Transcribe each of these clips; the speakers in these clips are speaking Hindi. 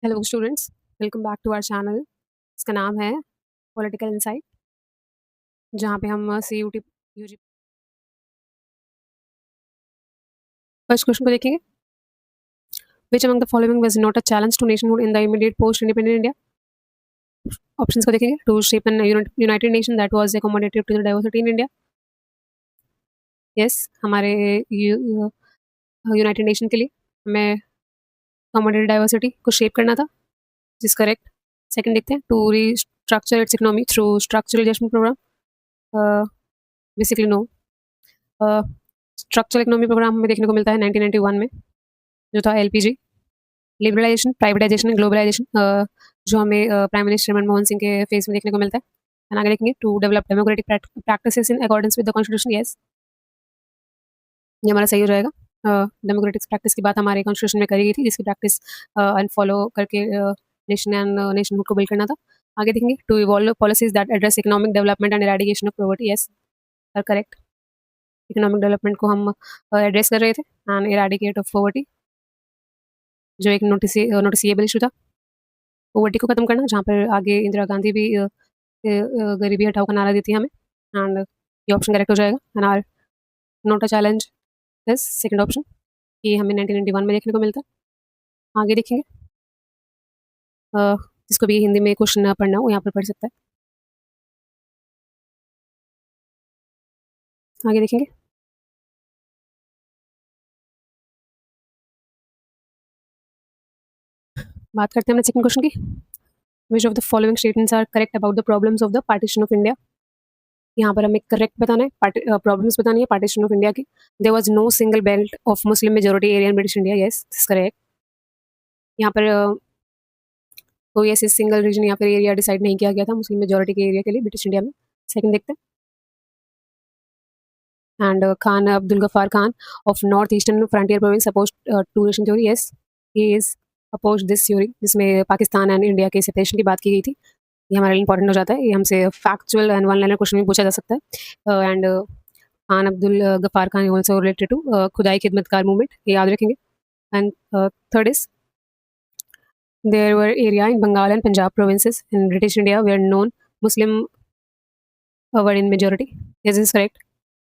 Hello students, welcome back to our channel. इसका नाम है पॉलिटिकल इंसाइट, जहाँ पे हम C U T UG first question को देखेंगे। Which among the following was not a challenge to nationhood in the immediate post independent India. Options को देखेंगे। To shape an united nation that was accommodative to the diversity in India. Yes, हमारे यूनाइटेड नेशन के लिए हमें अकोमोडेटेड डाइवर्सिटी को शेप करना था, जिस करेक्ट। सेकंड देखते हैं। To restructure its economy through structural adjustment programme. Basically no. Structural economy programme हमें देखने को मिलता है 1991 में, जो था LPG. Liberalisation, privatisation and globalisation, जो हमें प्राइम मिनिस्टर मनमोहन सिंह के फेज में देखने को मिलता है। एंड आगे देखेंगे। To develop democratic practices in accordance with the constitution. Yes, ये हमारा सही हो जाएगा। डेमोक्रेटिक प्रैक्टिस की बात हमारे कॉन्स्टिट्यूशन में करी गई थी, जिसकी प्रैक्टिस अनफॉलो करके नेशन एंड नेशनहुड को बिल्ड करना था। आगे देखेंगे। To evolve policies that address economic development and eradication of poverty. Yes, our correct. Economic development को हम एड्रेस कर रहे थे एंड इरेडिकेट ऑफ पॉवर्टी, जो एक नोटिसिएबल इशू था। पॉवर्टी को खत्म करना, जहाँ पर आगे इंदिरा गांधी भी गरीबी हटाओ का नारा देती है हमें। एंड ये ऑप्शन करेक्ट हो जाएगा। And are not a challenge this second option, ये हमें 1991 में देखने को मिलता है। आगे देखेंगे। जिसको भी हिंदी में क्वेश्चन पढ़ना हो यहाँ पर पढ़ सकता है। आगे देखेंगे। बात करते हैं अपने सेकंड क्वेश्चन की। Which of the following statements are correct about the problems of the partition of India. यहाँ पर हमें करेक्ट बताना है, प्रॉब्लम्स बतानी है पार्टीशन ऑफ इंडिया की। There was no single belt of Muslim majority area in British India. Yes, this correct. यहाँ पर कोई ऐसे सिंगल रीजन या फिर एरिया डिसाइड नहीं किया गया था मुस्लिम मेजोरिटी के एरिया के लिए ब्रिटिश इंडिया में। सेकंड देखते हैं। And Khan Abdul Ghaffar Khan of North Eastern Frontier Province oppose two nation theory. Yes, he is oppose this theory, जिसमें पाकिस्तान एंड इंडिया के सेपरेशन की बात की गई थी। ये हमारे लिए इंपॉर्टेंट हो जाता है, ये हमसे factual and one liner question भी पूछा जा सकता है। And Khan Abdul Ghaffar Khan also related to Khudai Khidmatgar movement, ये याद रखेंगे। And third is there were area in Bengal and Punjab provinces in British India where non-Muslim were in majority. Yes, is correct.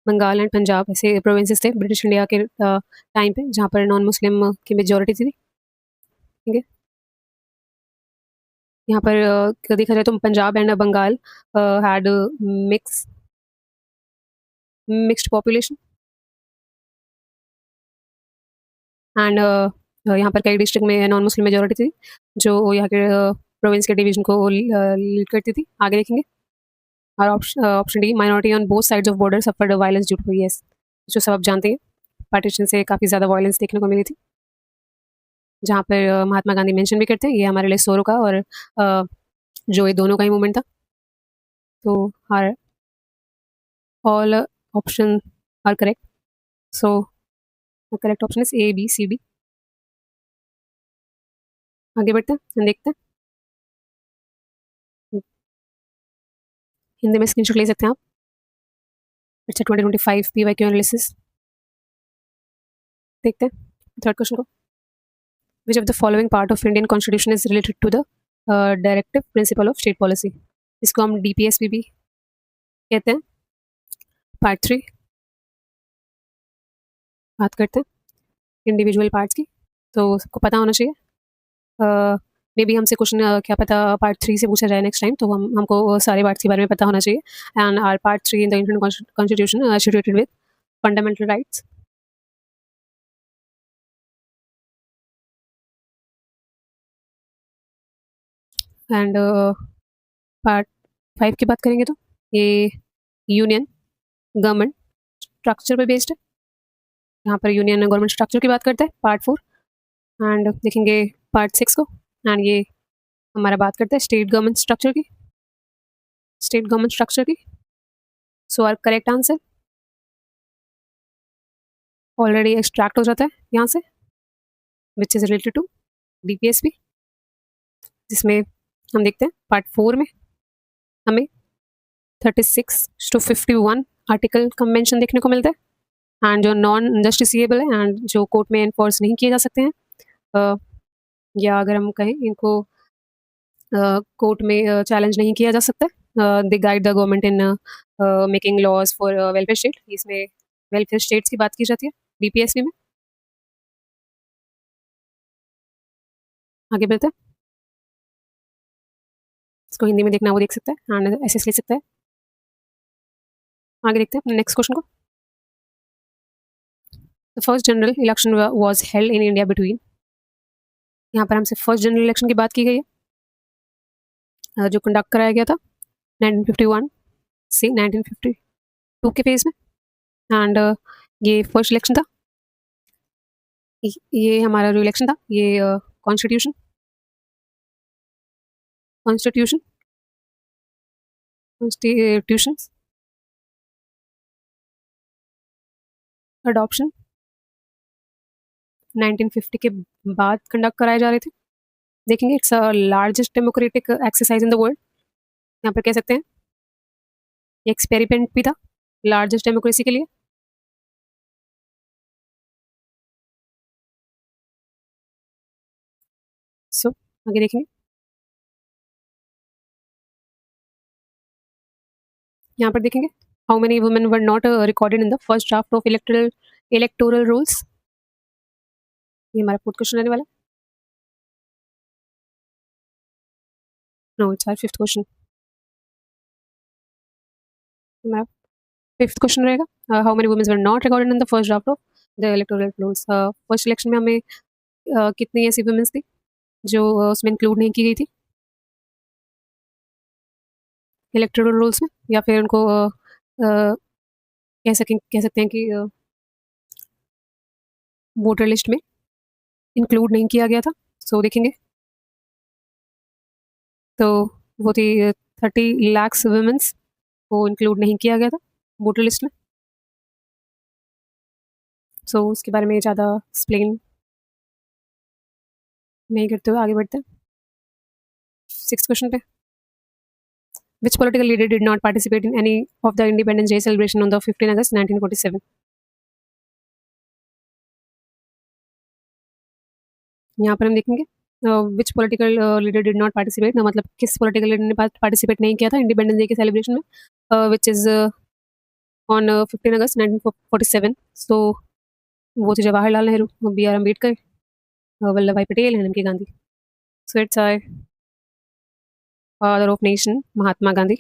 Bengal and Punjab ऐसे प्रोविंसेस थे ब्रिटिश इंडिया के टाइम पे, जहाँ पर नॉन मुस्लिम की मेजोरिटी थी। ठीक है, यहाँ पर देखा जाए तो Punjab and Bengal had mixed population. And यहाँ पर कई डिस्ट्रिक्ट में नॉन मुस्लिम मेजोरिटी थी, जो यहाँ के प्रोविंस के डिवीजन को लीड करती थी। आगे देखेंगे। और option D, minority on both sides of border suffered violence due to. Yes, जो सब आप जानते हैं, पार्टीशन से काफ़ी ज़्यादा वायलेंस देखने को मिली थी, जहाँ पर महात्मा गांधी मेंशन भी करते हैं। ये हमारे लिए सोरो का और जो ये दोनों का ही मूवमेंट था। तो are all option are correct, so correct option is A B C D. आगे बढ़ते हैं, देखते हैं। हिंदी में स्क्रीनशॉट ले सकते हैं आप। It's 2025 PYQ analysis. देखते हैं थर्ड क्वेश्चन को। Which of the following part of Indian constitution is related to the directive principle of state policy. इसको हम DPSP भी कहते हैं। पार्ट 3 बात करते हैं इंडिविजुअल पार्ट्स की, तो सबको पता होना चाहिए। मे बी हमसे क्वेश्चन क्या पता पार्ट 3 से पूछा जाए नेक्स्ट टाइम, तो हमको सारे पार्ट्स के बारे में पता होना चाहिए। And are part 3 in the Indian constitution situated with fundamental rights. And part 5 की बात करेंगे तो ये यूनियन गवर्नमेंट स्ट्रक्चर पे बेस्ड है। यहाँ पर यूनियन गवर्नमेंट स्ट्रक्चर की बात करते हैं पार्ट 4। एंड देखेंगे पार्ट 6 को। एंड ये हमारा बात करता है स्टेट गवर्नमेंट स्ट्रक्चर की, स्टेट गवर्नमेंट स्ट्रक्चर की। So our correct answer already extract हो जाता है यहाँ से, which is related to DPSP, जिसमें हम देखते हैं पार्ट 4 में हमें 36 to 51 आर्टिकल कन्वेंशन देखने को मिलता है। एंड जो नॉन जस्टिसिएबल है एंड जो कोर्ट में एनफोर्स नहीं किए जा सकते हैं, या अगर हम कहें इनको कोर्ट में चैलेंज नहीं किया जा सकता। They guide the government in making laws for welfare state. इसमें वेलफेयर स्टेट्स की बात की जाती है बीपीएसपी में। आगे बढ़ते हैं, इसको हिंदी में देखना वो देख सकता है एंड ऐसे लिख सकता है। आगे देखते हैं नेक्स्ट क्वेश्चन को। The first general election was held in India between. यहाँ पर हमसे फर्स्ट जनरल इलेक्शन की बात की गई है जो कंडक्ट कराया गया था 1951 से 1952 के फेज में। एंड ये फर्स्ट इलेक्शन था। ये हमारा जो इलेक्शन था ये कॉन्स्टिट्यूशन कॉन्स्टिट्यूशन कॉन्स्टिट्यूशन अडॉप्शन 1950 के बाद कंडक्ट कराए जा रहे थे। देखेंगे its largest democratic exercise in the world. यहाँ पर कह सकते हैं एक्सपेरिमेंट भी था लार्जेस्ट डेमोक्रेसी के लिए। सो आगे देखेंगे, यहाँ पर देखेंगे how many women were not recorded in the first draft of electoral rules. ये हमारा फोर्थ क्वेश्चन रहने वाला है। No it's our fifth question. हमारा फिफ्थ क्वेश्चन रहेगा how many women were not recorded in the first draft of the electoral rules. First election में हमें कितनी ऐसी वुमेन्स थी जो उसमें इंक्लूड नहीं की गई थी इलेक्टोरल रूल्स में, या फिर उनको कह सकते हैं कि वोटर लिस्ट में इंक्लूड नहीं किया गया था। सो देखेंगे तो वो थी 30 लाख वुमेन्स को इंक्लूड नहीं किया गया था वोटर लिस्ट में। सो उसके बारे में ज़्यादा एक्सप्लेन नहीं करते हुए आगे बढ़ते हैं सिक्स क्वेश्चन पे। विच political leader did not participate in any of the independence day celebration on the 15 अगस्त 1947। यहाँ पर हम देखेंगे विच political leader did not participate, मतलब किस पॉलिटिकल लीडर ने पार्टिसिपेट नहीं किया था इंडिपेंडेंस डे के सेलिब्रेशन में, which is on 15 August 1947। So वो थे Jawaharlal Nehru, B R Ambedkar, Vallabh Bhai Patel and M K Gandhi. So it's I father of nation Mahatma Gandhi.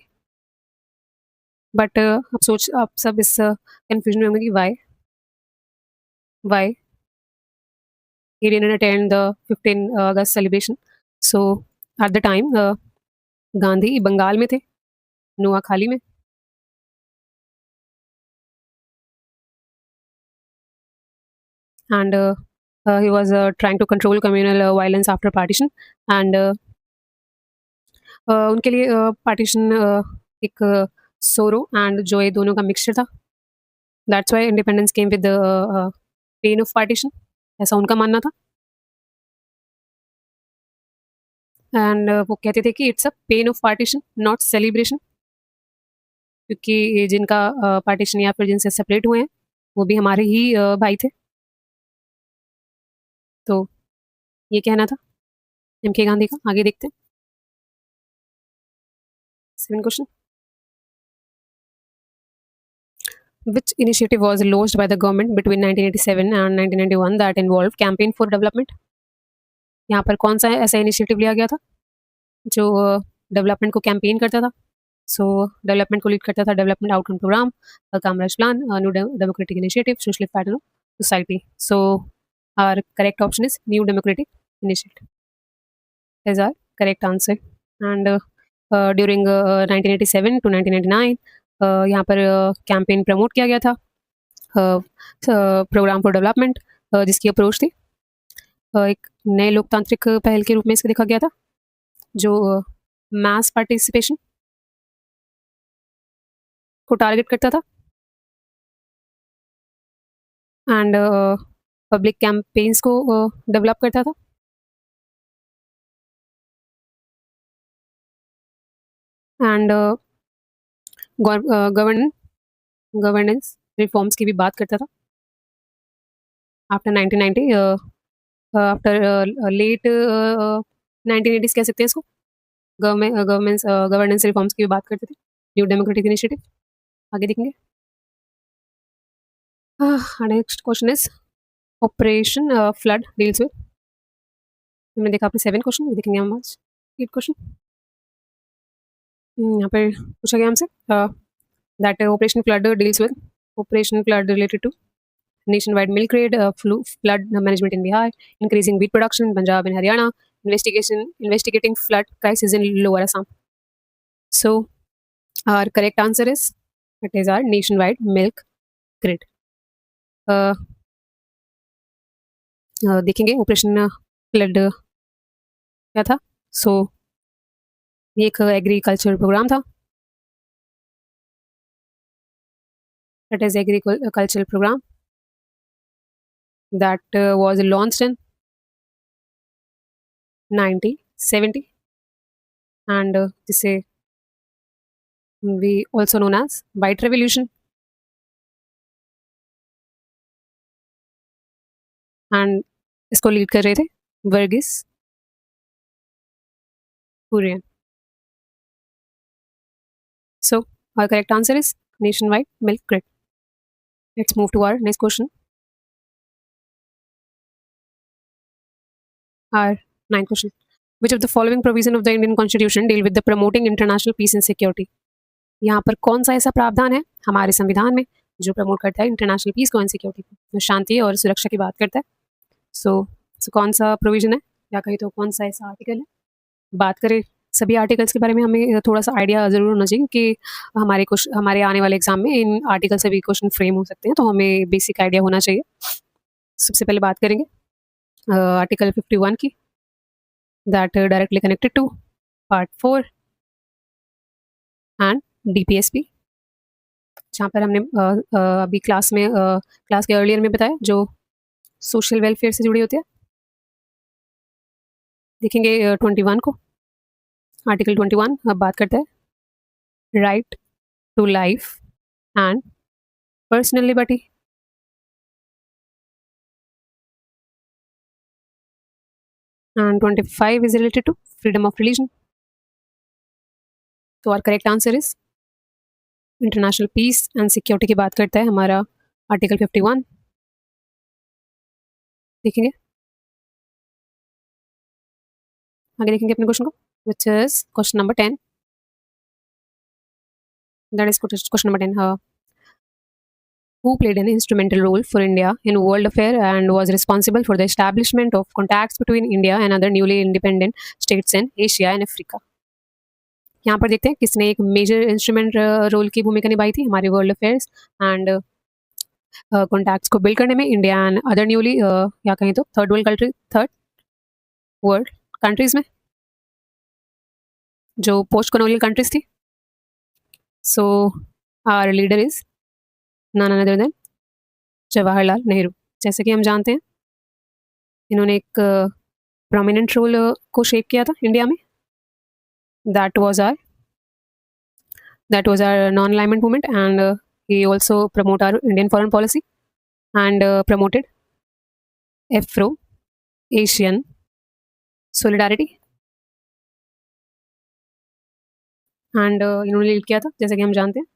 But अब सोच आप सब इस कंफ्यूजन में होंगे कि why he didn't attend the 15 अगस्त celebration. So at the time Gandhi Bengal में थे, नुआखाली में। And he was trying to control communal violence after partition। And उनके लिए पार्टीशन एक सोरो एंड जॉय दोनों का मिक्सचर था। That's why independence came with pain of partition, ऐसा उनका मानना था। एंड वो कहते थे कि it's a pain of partition not celebration, क्योंकि जिनका पार्टीशन या फिर जिनसे सेपरेट हुए हैं वो भी हमारे ही भाई थे। तो ये कहना था एम के गांधी का। आगे देखते हैं seven question. Which initiative was launched by the government between 1987 and 1991 that involved campaign for development? यहाँ पर कौन सा ऐसा इनिशिएटिव लिया गया था जो डेवलपमेंट को कैंपेन करता था। सो डेवलपमेंट को लीड करता था development outcome programme, Kamaraj plan, new democratic initiative, socialist pattern of society. So our correct option is new democratic initiative is our correct answer. And during 1987 to 1999 यहाँ पर कैंपेन प्रमोट किया गया था प्रोग्राम फॉर डेवलपमेंट, जिसकी अप्रोच थी एक नए लोकतांत्रिक पहल के रूप में इसको देखा गया था जो मास पार्टिसिपेशन को टारगेट करता था एंड पब्लिक कैंपेन्स को डेवलप करता था। एंड गवर्नेंस रिफॉर्म्स की भी बात करता था। आफ्टर 1990 आफ्टर लेट 1980s कह सकते हैं इसको, गवर्नेंस रिफॉर्म्स की बात करते थे, न्यू डेमोक्रेटिक इनिशिएटिव। आगे देखेंगे। Next question is operation flood deals with. हमने देखा आपने 7 क्वेश्चन, देखेंगे हम आज 8 क्वेश्चन। यहाँ पर पूछा गया हमसे that operation flood deals with operation flood related to nationwide milk raid, flood management in Bihar, increasing wheat production in Punjab and Haryana, investigating flood crisis in Lower Assam. So our correct answer is, it is our nationwide milk grid. देखेंगे ऑपरेशन फ्लड क्या था। सो ये एक एग्रीकल्चर प्रोग्राम था, that is agricultural program that was launched in 1970, and this is we also known as White Revolution, and इसको लीड कर रहे थे Varghese Kurien. So our correct answer is nationwide milk grid. Let's move to our next question. Our ninth question. Which of the following provision of the Indian Constitution deal with the promoting international peace and security? यहाँ पर कौन सा ऐसा प्रावधान है हमारे संविधान में जो प्रमोट करता है इंटरनेशनल पीस को एंड सिक्योरिटी को, शांति और सुरक्षा की बात करता है। सो कौन सा प्रोविजन है, या कहीं तो कौन सा ऐसा आर्टिकल है। बात करें सभी आर्टिकल्स के बारे में, हमें थोड़ा सा आइडिया ज़रूर होना चाहिए कि हमारे आने वाले एग्जाम में इन आर्टिकल से भी क्वेश्चन फ्रेम हो सकते हैं, तो हमें बेसिक आइडिया होना चाहिए। सबसे पहले बात करेंगे आर्टिकल 51 की, that directly connected to part 4 and DPSP, जहाँ पर हमने अभी क्लास के अर्लियर में बताया जो सोशल वेलफेयर से जुड़ी होती है। देखेंगे 21 को, आर्टिकल 21 अब बात करता है right to life and personal liberty. And 25 is related to freedom of religion. तो our correct answer is international peace and security की बात करता है हमारा आर्टिकल 51। देखेंगे आगे, देखेंगे अपने क्वेश्चन को, विच is question number 10। That is question number 10। Who played an instrumental role for India in world affair and was responsible for the establishment of contacts between India and other newly independent states in Asia and Africa? यहाँ पर देखते हैं किसने एक मेजर इंस्ट्रूमेंट रोल की भूमिका निभाई थी हमारे वर्ल्ड अफेयर्स एंड कॉन्टैक्ट्स को बिल्ड करने में इंडिया एंड अदर न्यूली, या कहीं तो थर्ड वर्ल्ड कंट्रीज में जो पोस्ट कॉलोनियल कंट्रीज थी। So our leader is none other than Jawaharlal Nehru. जैसे कि हम जानते हैं इन्होंने एक प्रोमिनेंट रोल को शेप किया था इंडिया में। that was our non-alignment movement, and he also promoted our Indian foreign policy and promoted Afro-Asian solidarity, and इन्होंने लीड किया था जैसे कि हम जानते हैं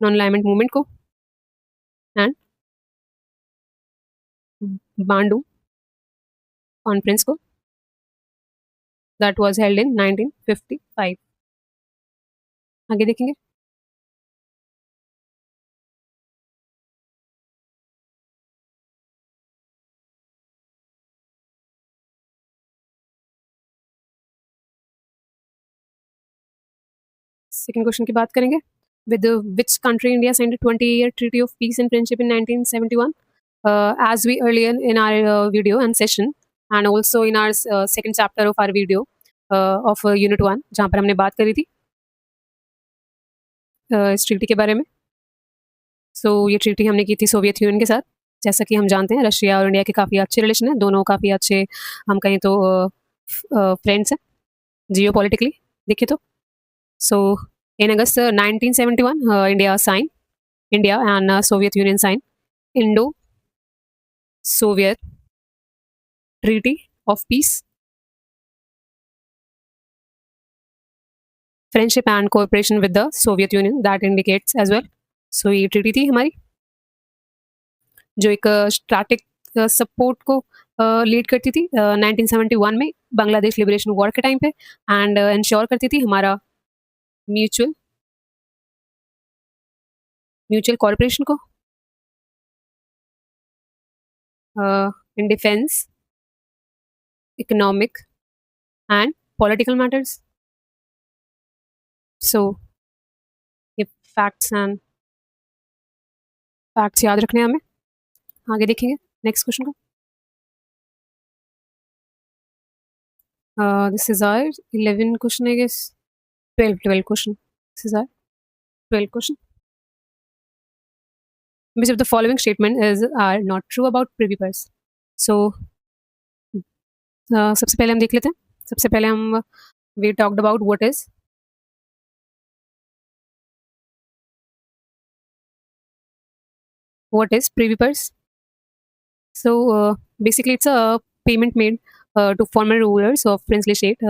नॉन अलाइनमेंट मूवमेंट को एंड बांडू कॉन्फ्रेंस को, दैट वाज हेल्ड इन 1955। आगे देखेंगे सेकेंड क्वेश्चन की बात करेंगे। With which country India signed a 20-year treaty of peace and friendship in 1971? As we earlier in our video and session and also in our second chapter of our video of unit 1, जहाँ पर हमने बात करी थी इस ट्रीटी के बारे में। सो ये ट्रीटी हमने की थी सोवियत यूनियन के साथ। जैसा कि हम जानते हैं रशिया और इंडिया के काफ़ी अच्छे रिलेशन हैं, दोनों काफ़ी अच्छे हम कहें तो फ्रेंड्स हैं जियो पॉलिटिकली देखें तो। So in August 1971, India and Soviet Union signed Indo-Soviet treaty of peace, friendship and cooperation with the Soviet Union, that indicates as well. So ये ट्रीटी थी हमारी जो एक स्ट्रैटिक सपोर्ट को लीड करती थी 1971 में बांग्लादेश लिबरेशन वॉर के टाइम पे, एंड इंश्योर करती थी हमारा म्यूचुअल म्यूचुअल कॉर्पोरेशन को in defence, economic and political matters. So ये फैक्ट्स याद रखने हैं हमें। आगे देखेंगे नेक्स्ट क्वेश्चन को। This is our 11 question I guess, 12 question. This is our 12 question. Which of the following statement is are not true about privy purse? So सबसे पहले हम देख लेते हैं। सबसे पहले हम we talked about what is privy purse. So basically it's a payment made to former rulers of princely state.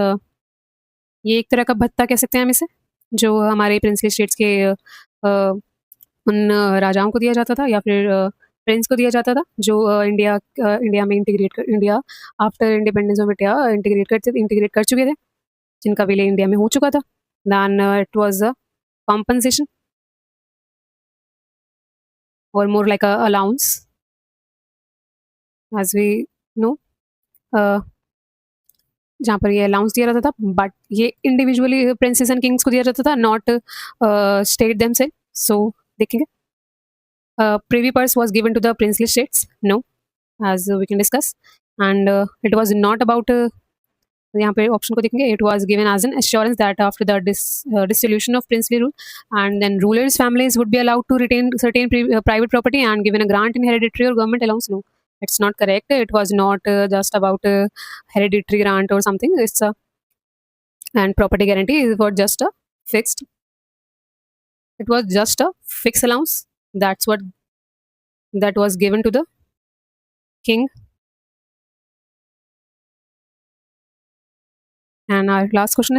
ये एक तरह का भत्ता कह सकते हैं हम इसे, जो हमारे प्रिंसली स्टेट्स के उन राजाओं को दिया जाता था या फिर प्रिंस को दिया जाता था जो इंडिया में India after independence of India integrate कर चुके थे, जिनका विलय इंडिया में हो चुका था। Then it was a compensation और more like a allowance as we know, जहाँ पर ये अलाउंस दिया जाता था, बट ये इंडिविजुअली प्रिंसेस एंड किंग्स को दिया जाता था, नॉट स्टेट देमसेल्फ। सो देखेंगे privy purse was given to the princely states, no, as we can discuss, and it was not about यहाँ पे ऑप्शन को देखेंगे, it was given as an assurance that after the dissolution of princely rule, and then rulers families would be allowed to retain certain private property and given a grant in hereditary or government allowance. No, it's not correct. It was not just about hereditary grant or something. It's a and property guarantee is for just a fixed. It was just a fixed allowance. That's what that was given to the king. And our last option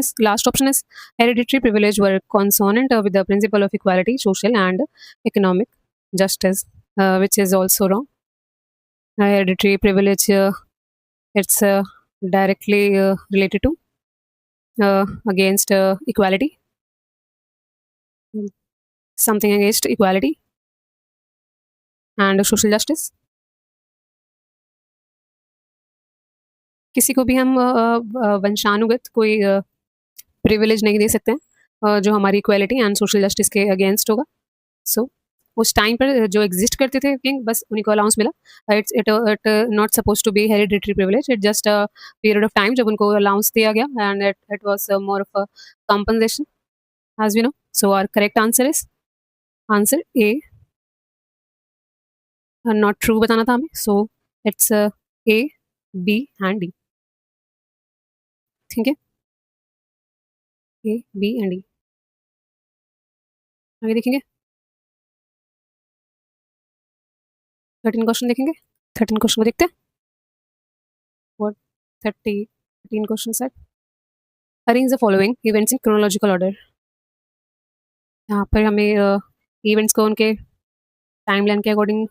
is hereditary privilege were consonant with the principle of equality, social and economic justice, which is also wrong. Hereditary privilege, it's directly related to against equality, something against equality and social justice. किसी को भी हम वंशानुगत कोई प्रिविलेज नहीं दे सकते हैं जो हमारी इक्वालिटी एंड सोशल जस्टिस के अगेंस्ट होगा। सो उस टाइम पर जो एग्जिस्ट करते थे किंग, बस उन्हीं को अलाउंस मिला। It not suppose to be hereditary privilege, it just a period of time जब उनको अलाउंस दिया गया, and it was more of a compensation as we know. So our correct answer is answer A, not true बताना था हमें। So it's A, B and D. ठीक है, ए, बी एंड डी। आगे देखेंगे 13 क्वेश्चन देखेंगे। 13 क्वेश्चन को देखते हैं। What 13 क्वेश्चन है। Arrange the following events in chronological order. यहाँ पर हमें इवेंट्स को उनके टाइमलाइन के अकॉर्डिंग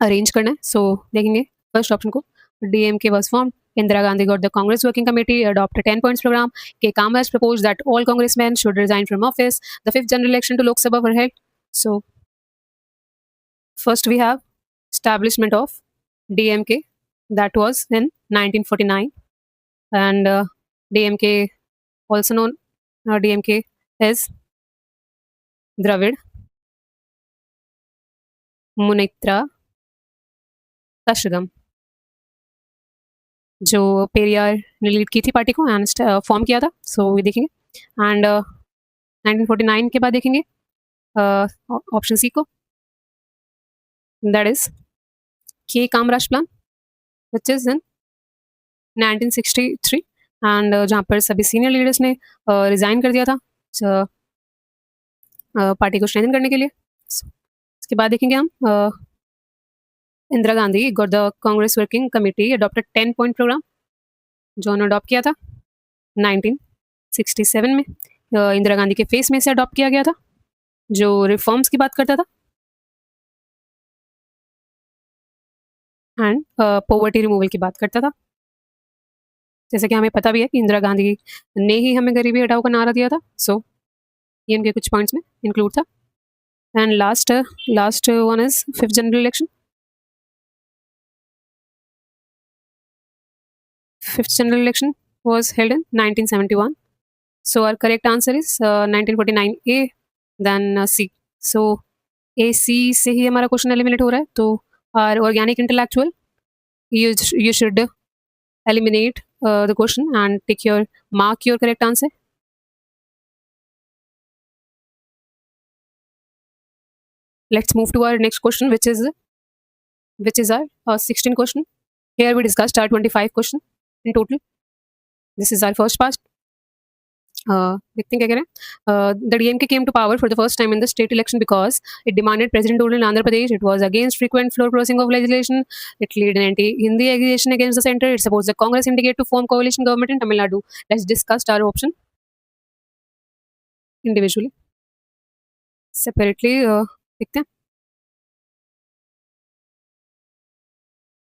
अरेंज करना है। सो देखेंगे फर्स्ट ऑप्शन को, DMK was formed. Indira Gandhi got the Congress Working Committee, adopted 10 points program. K. Kamaraj proposed that all congressmen should resign from office. The 5th general election to Lok Sabha were held. So first we have establishment of DMK, that was in 1949, and DMK, also known DMK is Dravid Munitra Kashagam, जो पेरियार ने लीड की थी पार्टी को एंड फॉर्म किया था। सो ये देखेंगे, एंड 1949 के बाद देखेंगे ऑप्शन सी को, that is K Kamaraj plan, which is in 1963, and जहाँ पर सभी सीनियर लीडर्स ने रिजाइन कर दिया था पार्टी को स्ट्रेंथन करने के लिए। इसके बाद देखेंगे हम Indira Gandhi got the Congress working committee adopted 10-point programme, जो उन्होंने अडॉप्ट किया था 1967 में। इंदिरा गांधी के फेस में से अडॉप्ट किया गया था, जो रिफॉर्म्स की बात करता था एंड पॉवर्टी रिमूवल की बात करता था। जैसे कि हमें पता भी है कि इंदिरा गांधी ने ही हमें गरीबी हटाओ का नारा दिया था। सो ये इनके कुछ पॉइंट्स में इंक्लूड था। And last one is fifth general election. Fifth general election was held in 1971. So our correct answer is 1949A, then C. So AC से ही हमारा क्वेश्चन एलिमिनेट हो रहा है। तो our organic intellectual, you should eliminate the question and mark your correct answer. Let's move to our next question, which is our 16 question. Here we discussed our 25 question in total. This is our first part. देखते हैं क्या कह रहे हैं। The DMK came to power for the first time in the state election because it demanded president rule in Andhra Pradesh, it was against frequent floor crossing of legislation, it lead an anti Hindi agitation against the centre, it supports the Congress indicate to form coalition government in Tamil Nadu. Let's discuss our option individually separately. देखते हैं।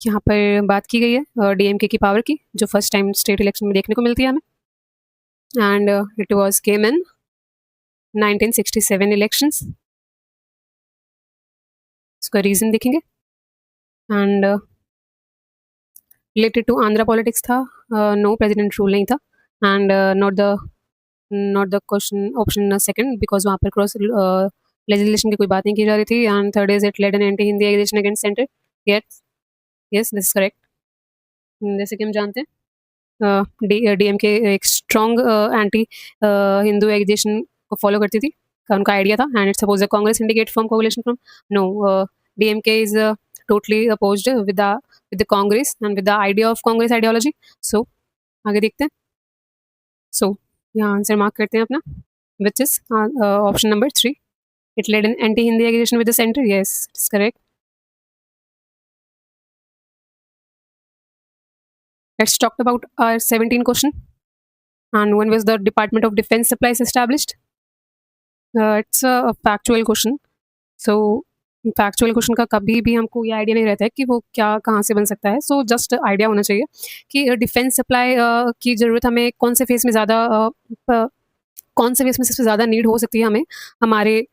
यहाँ पर बात की गई है डीएमके की पावर की, जो फर्स्ट टाइम स्टेट इलेक्शन में देखने को मिलती है हमें, and it was came in 1967 elections. इसका रीजन देखेंगे। And related to Andhra politics था, नो प्रेसिडेंट रूल नहीं था, and not the question option second because वहाँ पर क्रॉस लेजिस्लेशन की कोई बात नहीं की जा रही थी, and third is it led an anti Hindi agitation against centre. Yes this is correct. जैसे कि हम जानते हैं डीएमके एक स्ट्रॉन्ग एंटी हिंदू एग्जीशन को फॉलो करती थी, का उनका आइडिया था, and it suppose the Congress indicate from कोalition from no, DMK is totally opposed with the Congress and with the idea of Congress ideology. So आगे देखते हैं। So यहाँ आंसर मार्क करते हैं अपना, which is option number 3. It led an anti-Hindi agitation with the center. Yes, it's correct. Let's talk about our 17 question. And when was the Department of Defense Supplies established? It's a factual question. So factual question का कभी भी हमको ये आइडिया नहीं रहता है कि वो क्या कहाँ से बन सकता है। सो जस्ट आइडिया होना चाहिए कि डिफेंस सप्लाई की ज़रूरत हमें कौन से फेस में ज़्यादा सबसे ज़्यादा नीड हो सकती है हमें हमारे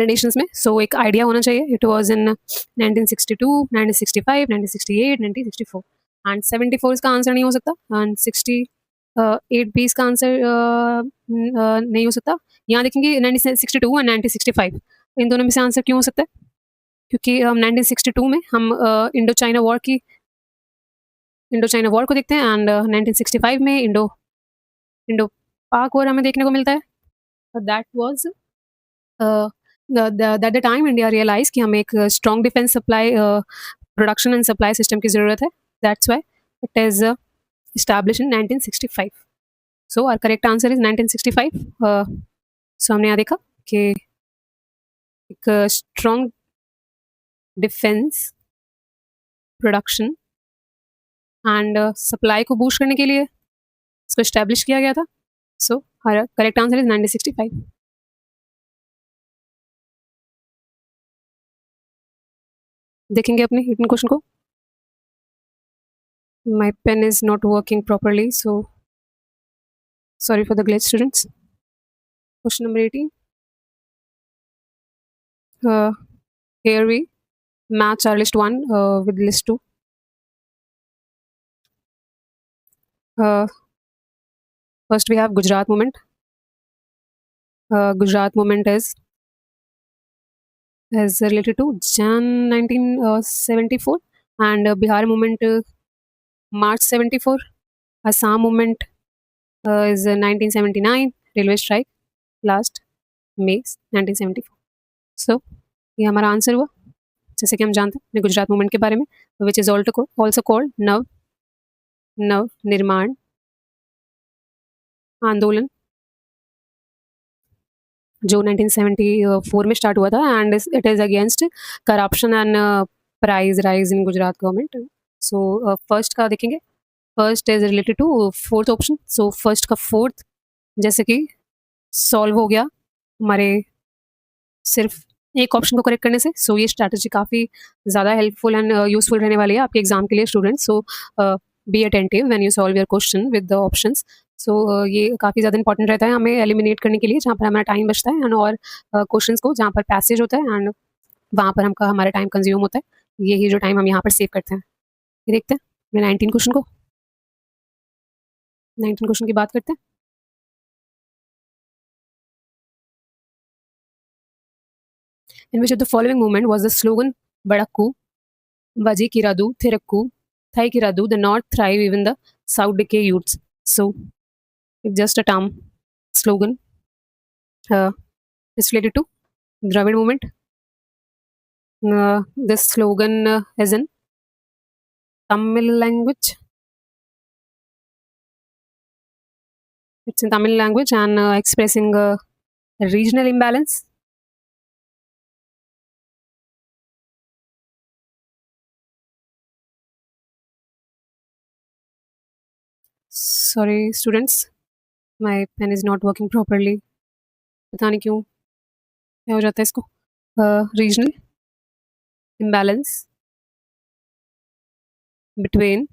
नेशंस में। सो एक आइडिया होना चाहिए। इट वाज इन 1962, 1965, 1968, 1964 एंड 74 इसका आंसर नहीं हो सकता, एंड 68 भी इसका आंसर नहीं हो सकता। यहाँ देखेंगे 1962 एंड 1965, इन दोनों में से आंसर क्यों हो सकता है? क्योंकि 1962 में हम इंडो चाइना वॉर को देखते हैं, एंड 1965 में इंडो पाक वॉर हमें देखने को मिलता है। That was that the time India realise कि हमें एक strong defence supply production and supply system की ज़रूरत है। That's why it is established in 1965. So our correct answer is 1965. So हमने यहाँ देखा कि एक strong defence production and supply को बूस्ट करने के लिए इसको इस्टेब्लिश किया गया था। सो हमारा करेक्ट आंसर इज 1965। देखेंगे अपने रिटन क्वेश्चन को। My pen is not working properly, so sorry for the glitch students. Question number 18। Here we match our list 1 with list 2. First we have Gujarat movement. Gujarat movement is related to Jan 1974, and Bihar movement March 74. Assam movement is 1979, railway strike last May 1974. So ये हमारा आंसर हुआ। जैसे कि हम जानते हैं गुजरात मूवमेंट के बारे में, विच इज़ ऑल्सो कॉल्ड नव निर्माण आंदोलन, जो 1974 में स्टार्ट हुआ था, and it is against corruption and price rise in Gujarat government. So first का देखेंगे. First is related to fourth option. So first का फोर्थ जैसे कि सॉल्व हो गया हमारे सिर्फ एक ऑप्शन को करेक्ट करने से. सो ये स्ट्रैटेजी काफ़ी ज़्यादा हेल्पफुल एंड यूजफुल रहने वाली है आपके एग्जाम के लिए students. So be attentive when you solve your question with the options. So ये काफ़ी ज़्यादा इंपॉर्टेंट रहता है हमें एलिमिनेट करने के लिए जहाँ पर हमारा टाइम बचता है एंड और क्वेश्चंस को जहाँ पर पैसेज होता है एंड वहाँ पर हमका हमारा टाइम कंज्यूम होता है. यही जो टाइम हम यहाँ पर सेव करते हैं. ये देखते हैं मैं 19 क्वेश्चन को. 19 क्वेश्चन की बात करते हैं. In which of the following movement was the slogan Badakku, Vaji Kiradu, Thirakku, Thai Kiradu, the North thrive, even the South decay youths. So, it's just a term slogan. It's related to Dravid movement. This slogan is in Tamil language. It's in Tamil language and expressing regional imbalance. Sorry, students, my pen is not working properly. पता नहीं क्यों क्या हो जाता है इसको. Regional imbalance between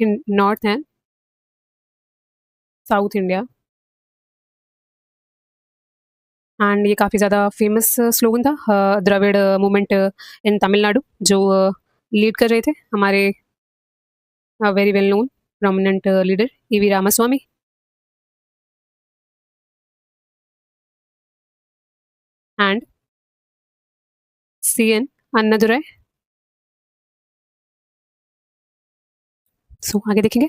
in North and South India. And ये काफ़ी ज़्यादा फेमस स्लोगन था द्रविड़ मूवमेंट इन तमिलनाडु जो लीड कर रहे थे हमारे very well known prominent leader EV Ramaswamy. And CN Annadurai. So आगे देखेंगे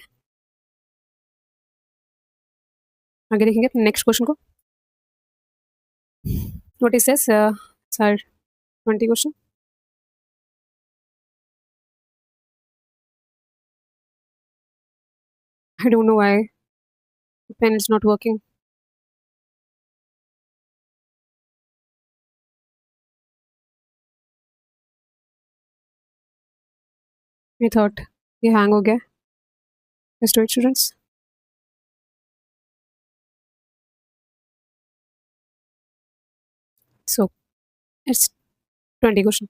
नेक्स्ट क्वेश्चन को. What is this sir 20 question. I don't know why the pen is not working. I thought ये हैंग हो गया. Let's do it, students. So it's 20 question.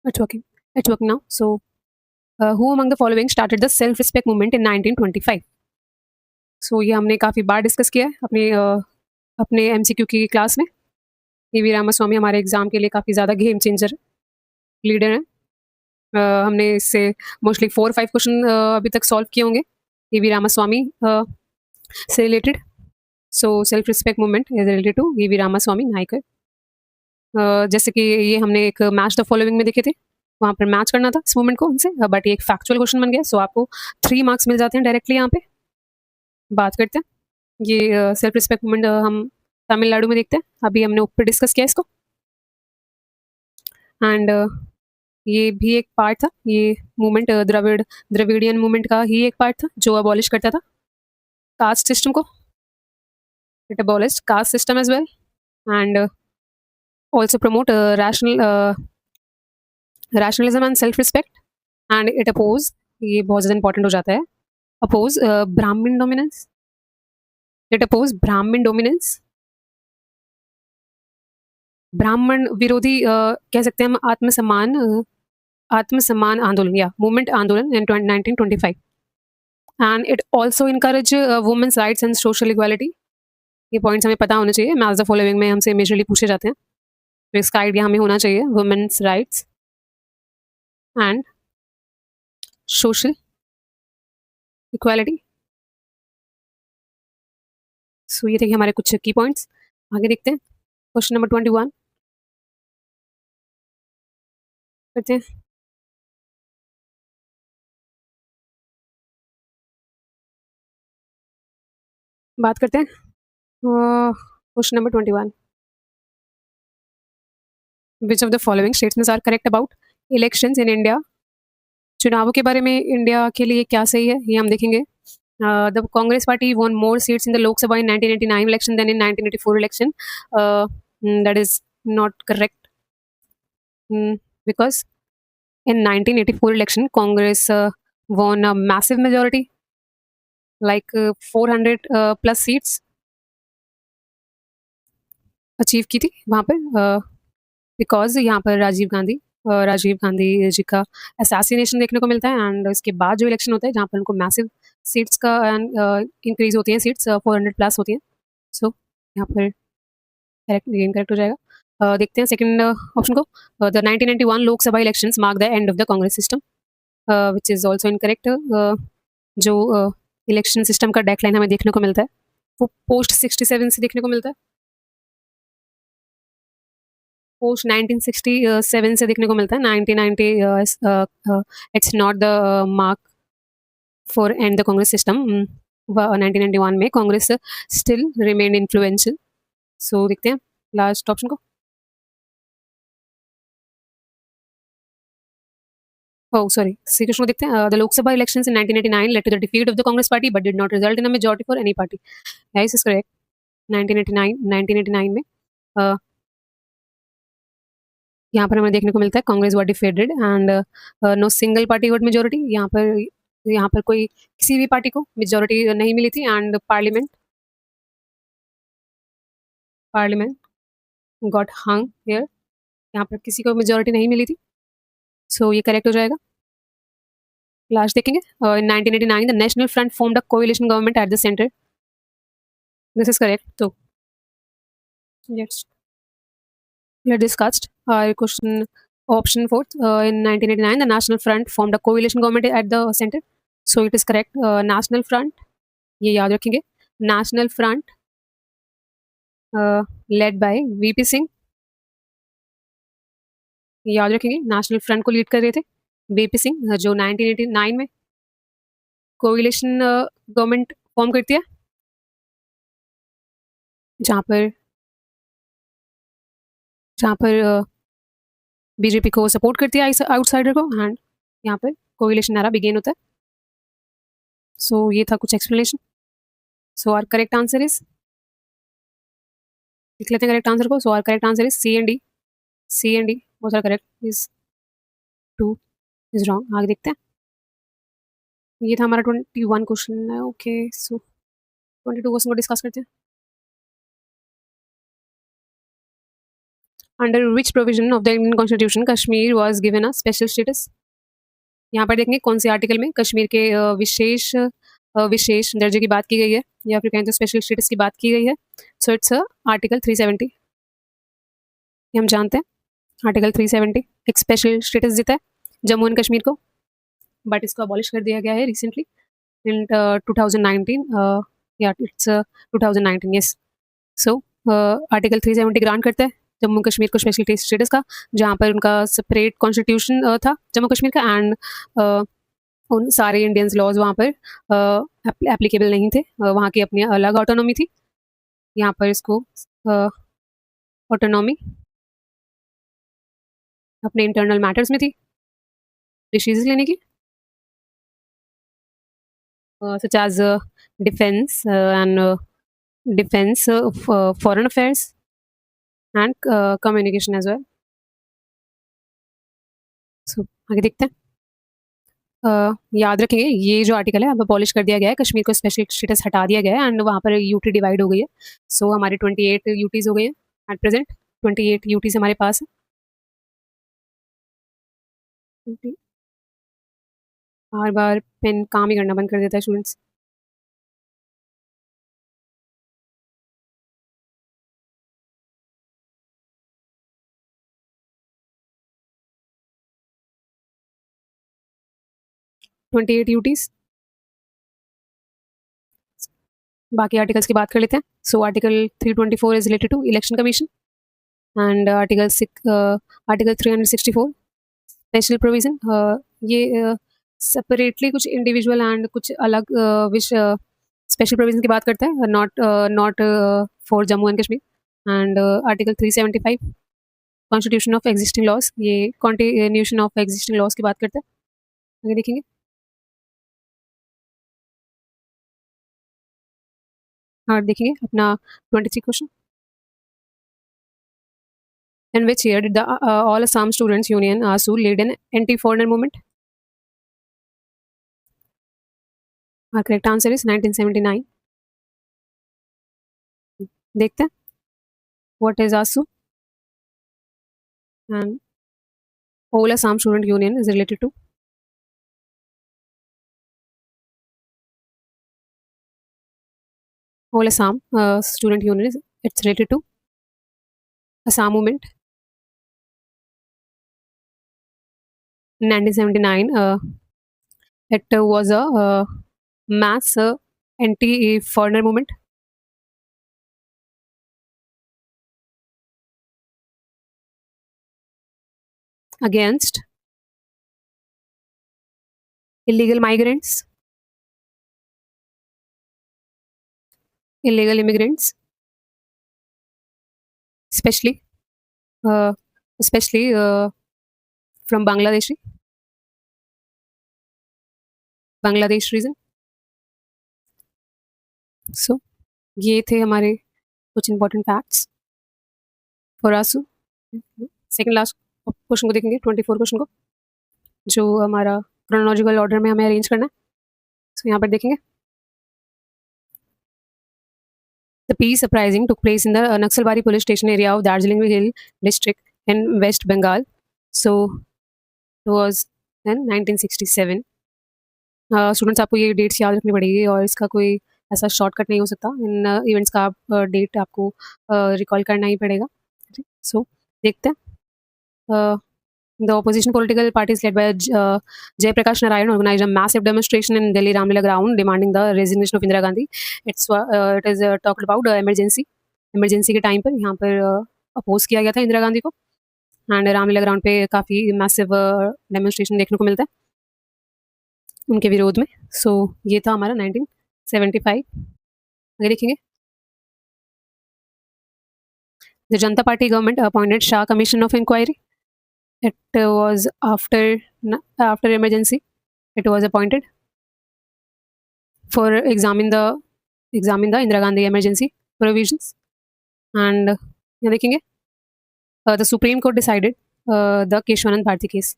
It's working. It's working now. So who among the following started the self-respect movement in 1925? सो ये हमने काफ़ी बार डिस्कस किया है अपने MCQ की क्लास में. ईवी रामास्वामी हमारे एग्ज़ाम के लिए काफ़ी ज़्यादा गेम चेंजर लीडर हैं. हमने इससे मोस्टली 4-5 क्वेश्चन अभी तक सॉल्व किए होंगे ईवी रामास्वामी से related. So self respect movement is related to E V Ramaswamy Naicker. जैसे कि ये हमने एक मैच द फॉलोइंग में देखे थे, वहाँ पर मैच करना था इस मूवमेंट को उनसे, बट ये एक फैक्चुअल क्वेश्चन बन गया. सो आपको 3 मार्क्स मिल जाते हैं डायरेक्टली. यहाँ पे बात करते हैं ये सेल्फ रिस्पेक्ट मूवमेंट हम तमिलनाडु में देखते हैं. अभी हमने ऊपर डिस्कस किया इसको. एंड ये भी एक पार्ट था, ये मूवमेंट द्रविडियन मूवमेंट का ही एक पार्ट था जो अबॉलिश करता था कास्ट सिस्टम को. It abolish caste system as well and also promote rationalism and self respect. And it oppose, ये बहुत ज़्यादा इंपॉर्टेंट हो जाता है, oppose Brahmin dominance. It oppose Brahmin dominance, ब्राह्मण विरोधी कह सकते हैं हम आत्मसम्मान आंदोलन या मूवमेंट आंदोलन in 1925. And it also encourage women's rights and social equality. ये पॉइंट्स हमें पता होने चाहिए, मैच द फॉलोइंग में हमसे मेजरली पूछे जाते हैं, तो इसका आइडिया हमें होना चाहिए. Women's rights and social equality. So ये थे हमारे कुछ की पॉइंट्स. आगे देखते हैं क्वेश्चन नंबर 21 करते हैं. बात करते हैं question number 21. Which of the following statements are correct about elections in India? चुनावों के बारे में इंडिया के लिए क्या सही है ये हम देखेंगे. The Congress party won more seats in the Lok Sabha in 1989 election than in 1984 election. That is not correct because In 1984 election, Congress won a massive majority, like 400 plus seats achieve की थी वहाँ पे, बिकॉज यहाँ पर राजीव गांधी जी का असैसिनेशन देखने को मिलता है, एंड इसके बाद जो इलेक्शन होता है जहाँ पर उनको मैसिव सीट्स का इंक्रीज होती है, सीट्स 400 प्लस होती हैं. सो यहाँ पर करेक्ट हो जाएगा. देखते हैं सेकंड ऑप्शन को. The 1991 Lok Sabha elections mark the end of the Congress system, which is also incorrect. जो इलेक्शन सिस्टम का डेक्लाइन हमें देखने को मिलता है वो पोस्ट 67 से देखने को मिलता है, पोस्ट 1967 से देखने को मिलता है. 1990 it's not the mark for and the Congress system. 1991 में कांग्रेस स्टिल रिमेन इन्फ्लुएंशियल. सो देखते हैं लास्ट ऑप्शन को. Oh, sorry. श्री कृष्ण को देखते हैं. The Lok Sabha elections in 1989 led to the defeat of the Congress party, but did not result in a majority for any party. Yeah, this is correct. 1989 में यहाँ पर हमें देखने को मिलता है Congress were defeated and no single party got majority. यहाँ पर कोई किसी भी पार्टी को मेजोरिटी नहीं मिली थी, and parliament got hung here. यहाँ पर किसी को मेजोरिटी नहीं मिली थी. सो ये करेक्ट हो जाएगा. लास्ट देखेंगे. इन 1989 the national front formed a coalition government at the centre. This is correct. तो let's let discussed. Question option fourth. In 1989, the National Front formed a coalition government at the center. So it is correct. National Front, ये याद रखेंगे. National Front led by VP Singh. याद रखेंगे नेशनल फ्रंट को लीड कर रहे थे वीपी सिंह, जो 1989 में कोएलिशन गवर्नमेंट फॉर्म करती है, जहाँ पर बीजेपी को सपोर्ट करती है आउटसाइडर को, एंड यहाँ पर कोएलिशन एरा बिगेन होता है. सो ये था कुछ explanation. So our correct answer is, लिख लेते हैं करेक्ट आंसर को. So our correct answer is C and D. C and D बहुत करेक्ट. Is 2 is wrong. आगे देखते हैं. ये था हमारा 21 क्वेश्चन है. ओके, सो 22 क्वेश्चन को डिस्कस करते हैं. Under which provision of the Indian constitution Kashmir was given a special status. यहाँ पर देखेंगे कौन से आर्टिकल में कश्मीर के विशेष दर्जे की बात की गई है, या फिर कहें तो स्पेशल स्टेटस की बात की गई है. So it's article 370. हम जानते हैं आर्टिकल 370 एक स्पेशल स्टेटस देता है जम्मू एंड कश्मीर को, बट इसको अबॉलिश कर दिया गया है रिसेंटली इन 2019. या it's 2019. Yes. So article 370 grant करता है जम्मू कश्मीर को स्पेशल स्टेटस का, जहाँ पर उनका सेपरेट कॉन्स्टिट्यूशन था जम्मू कश्मीर का, एंड उन सारे इंडियंस लॉज वहाँ पर एप्लीकेबल नहीं थे. वहाँ की अपनी अलग ऑटोनॉमी थी. यहाँ पर इसको ऑटोनॉमी अपने इंटरनल मैटर्स में थी डिसीजन लेने की, such as defence and defence, foreign affairs and communication as well. So आगे देखते हैं. याद रखेंगे ये जो आर्टिकल है अब अबॉलिश कर दिया गया है, कश्मीर को स्पेशल स्टेटस हटा दिया गया है, एंड वहाँ पर यूटी डिवाइड हो गई है. सो हमारे 28 यूटीज हो गए हैं एट प्रेजेंट. 28 यूटीज हमारे पास है. बार बार पेन काम ही करना बंद कर देता है स्टूडेंट्स. Twenty eight UTs. बाकी आर्टिकल्स की बात कर लेते हैं. So article 324 is related to election commission, and article 364 special provision. ये सेपरेटली कुछ इंडिविजुअल एंड कुछ अलग विश स्पेशल प्रोविजन की बात करता है, not for Jammu and Kashmir. And article 375 constitution of existing laws, ये कॉन्टिन्यूशन ऑफ एग्जिस्टिंग लॉज की बात करता है. आगे देखेंगे. और देखेंगे अपना 23 question. In which year did the All Assam Students Union ASU lead an anti-foreigner movement? Our correct answer is 1979. देखते हैं what is ASU and All Assam Student Union is related to. All Assam Student Union is it's related to Assam movement. In 1979, it was a mass anti-foreigner movement against illegal migrants, illegal immigrants, especially uh, especially from Bangladesh reason. So ये थे हमारे कुछ इंपॉर्टेंट फैक्ट्स फॉर आंसू. सेकंड लास्ट क्वेश्चन को देखेंगे 24 क्वेश्चन को, जो हमारा क्रोनोलॉजिकल ऑर्डर में हमें अरेंज करना है. सो यहाँ पर देखेंगे. The peace uprising took place in the Naxalbari police station area of Darjeeling Hill district in West Bengal. So it was in 1967. Students आपको ये डेट्स याद रखनी पड़ेगी और इसका कोई ऐसा शॉर्टकट नहीं हो सकता. इन इवेंट्स का आप डेट आपको रिकॉल करना ही पड़ेगा. सो देखते हैं. The opposition political parties led by Jayaprakash Narayan organized a massive demonstration in Delhi Ramlila ground demanding the resignation of Indira Gandhi. It is talked about emergency के टाइम पर यहाँ पर अपोज किया गया था इंदिरा गांधी को. एंड रामलीला ग्राउंड पे काफ़ी मैसिव डेमोन्स्ट्रेशन देखने को मिलता है उनके विरोध में. सो ये था हमारा 1975. आगे देखेंगे. The Janata Party government appointed Shah Commission of Inquiry. It was after emergency. It was appointed for examine the Indira Gandhi emergency provisions. And यहाँ देखेंगे the Supreme Court decided the Kesavananda Bharati case.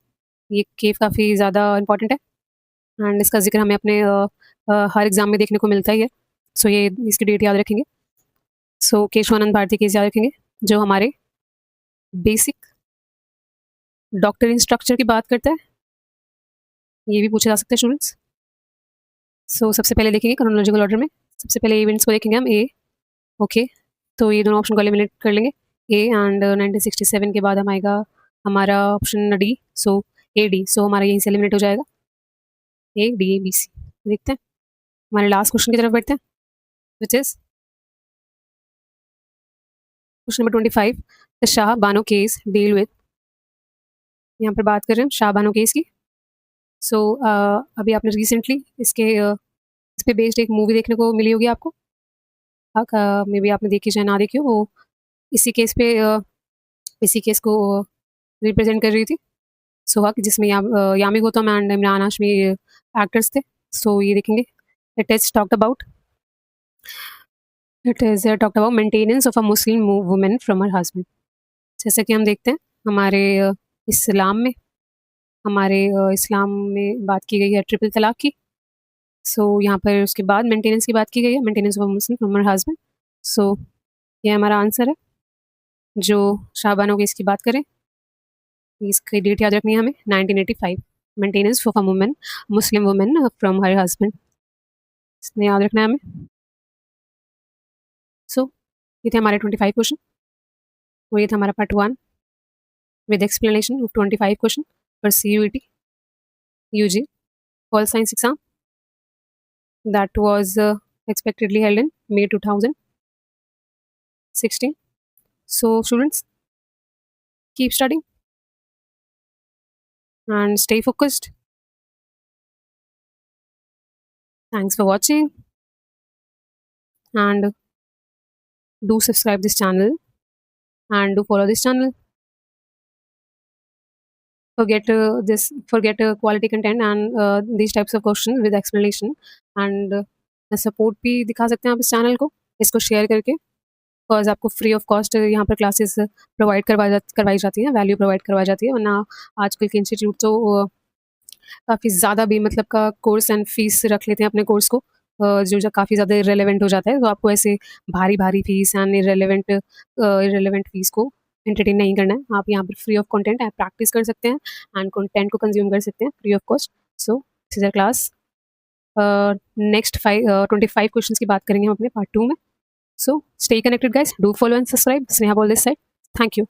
ये केस काफ़ी ज़्यादा इम्पॉर्टेंट है एंड इसका जिक्र हमें अपने हर एग्जाम में देखने को मिलता ही है. सो ये इसकी डेट याद रखेंगे. सो केशवानंद भारती केस याद रखेंगे जो हमारे बेसिक डॉक्टरिन स्ट्रक्चर की बात करता है. ये भी पूछे जा सकते हैं स्टूडेंट्स. सो सबसे पहले देखेंगे क्रोनोलॉजिकल ऑर्डर में. सबसे पहले इवेंट्स को देखेंगे हम. ए ओके, तो ये दोनों ऑप्शन को एलिमिनेट कर लेंगे. ए एंड 1967 के बाद हम आएगा हमारा option D. So A D. So हमारा यहीं से एलिमिनेट हो जाएगा. A D B C. देखते हैं हमारे लास्ट क्वेश्चन की तरफ बढ़ते हैं which is question number 25. The Shah Bano case deal with. यहाँ पर बात कर रहे हैं शाह बानो केस की. सो अभी आपने रिसेंटली इस पे बेस्ड एक मूवी देखने को मिली होगी आपको. मे बी आपने देखी चाहे ना देखी हो. वो इसी केस को रिप्रेजेंट कर रही थी. सो जिसमें यामी गौतम एंड इमरान हाशमी एक्टर्स थे. सो ये देखेंगे. It is talked about maintenance of a Muslim women from her husband. जैसे कि हम देखते हैं हमारे इस्लाम में बात की गई है ट्रिपल तलाक की. सो यहाँ पर उसके बाद मेंटेनेंस की बात की गई है, maintenance of Muslim from her husband. So ये हमारा आंसर है जो शाहबानो केस की बात करें. इसकी डेट याद रखनी है हमें 1985. Maintenance of a women Muslim women from her husband इसने याद रखना है हमें. सो ये थे हमारे 25 क्वेश्चन. वो ये था हमारा part 1 with explanation of 25 question for CUET UG All Science exam that was expectedly held in May 2016. So students, keep studying and stay focused. Thanks for watching and do subscribe this channel and do follow this channel. Forget quality content and these types of questions with explanation and support भी दिखा सकते हैं आप इस चैनल को, इसको शेयर करके. बिकॉज आपको फ्री ऑफ कॉस्ट यहाँ पर क्लासेस प्रोवाइड करवाई जाती हैं, वैल्यू प्रोवाइड करवाई जाती है। वरना आजकल के इंस्टीट्यूट तो काफ़ी ज़्यादा भी मतलब का कोर्स एंड फीस रख लेते हैं अपने कोर्स को, जो काफ़ी ज़्यादा इरेलीवेंट हो जाता है। तो आपको ऐसे भारी भारी फीस एंड इरेलीवेंट फीस को एंटरटेन नहीं करना है। आप यहाँ पर फ्री ऑफ कंटेंट आप प्रैक्टिस कर सकते हैं एंड कंटेंट को कंज्यूम कर सकते हैं free of cost. So this is a class. Next 25 question की बात करेंगे हम अपने पार्ट 2 में। So stay connected guys, do follow and subscribe. Sneha Bol this side. Thank you.